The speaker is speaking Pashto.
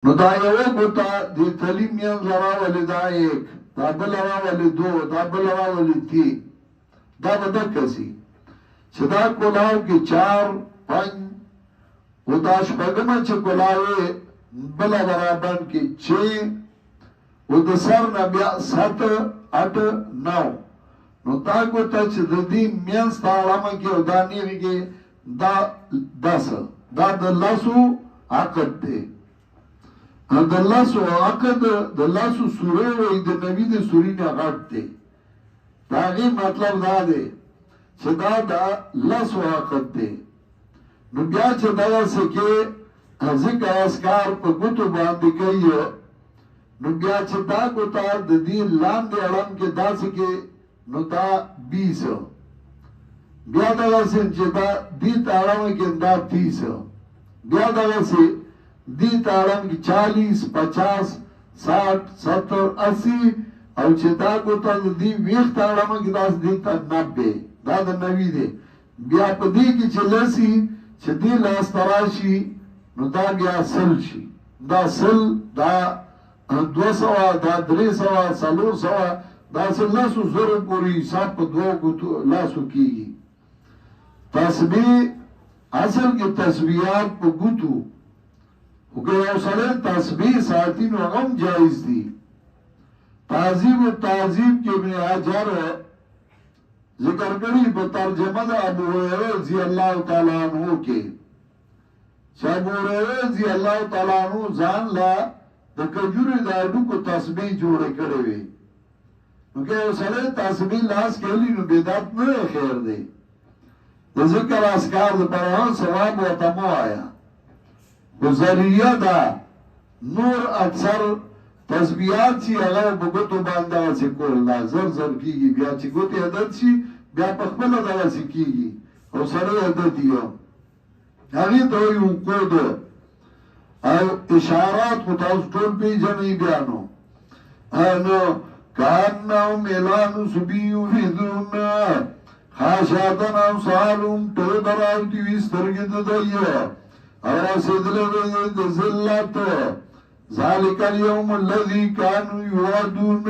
نو دا یو ګوتا د تعلیم یې راوړل دا یک دا بل راوړل دو دا بل راوړل تی دا به دکسي چې دا کولاو کې 4 5 و دا شپږم چې کولاوي بل برابر کې 6 و د سر نه بیا 7 8 9 نو دا ګوتا چې د دې مینس تاړه کې او دا نیږي دا 10 دا د لاسو عقد دی د لاسو عقد د لاسو سوره وي د نبی د سوري نه غټ دی دا غي مطلب دا دی چې دا د لاسو عقد دی نو بیا چې دا سکه ذکر اسکار په ګوتو باندې کوي نو بیا چې دا ګوتا د دې لاندې اړم کې دا سکه نو دا 20 بیا دا چې دا دې تاړم کې دا 30 بیا دا چې دی تاړم کی 40 50 60 70 80 او چې دا ګوتا دی ویخ تاړم کی داس دی تا 90 دا د نوی دی بیا په دې کې چې لسی چې دی لاس تراشي نو دا بیا سل شي دا سل دا 200 دا 300 400 دا سل لاسو زره پوری حساب په دوه ګوتو لاسو کیږي تسبیح اصل کې تسبیحات په ګوتو وکه یو سره تسبیح ساعتی نو هم جایز دی تعظیم و تعظیم کې ابن حجر ذکر کړي په ترجمه د ابو هريره رضی الله تعالی عنہ کې چې ابو هريره رضی الله تعالی عنہ ځان لا د کجوري د اډو تسبیح جوړ کړي وي نو که یو سره تسبیح لاس کړي نو بدعت نه خیر دی د ذکر اسکار د پرهان ثواب او تمو آیا ذریعہ دا نور اکثر تسبیحات چی اگر بگوتو بانده سی کول دا زر زر کی گی بیا چی گوتی عدد چی بیا پخبل دا سی کی گی او سر عددی ہو اگی دوی اکود او اشارات متاوز طول پی جنی بیانو انو کانناو میلانو سبیو فیدون خاشاتن او سالوم تو دراو تیوی سترگی دائیو اور سیدل ذلت ذالک اليوم الذي كانوا يوعدون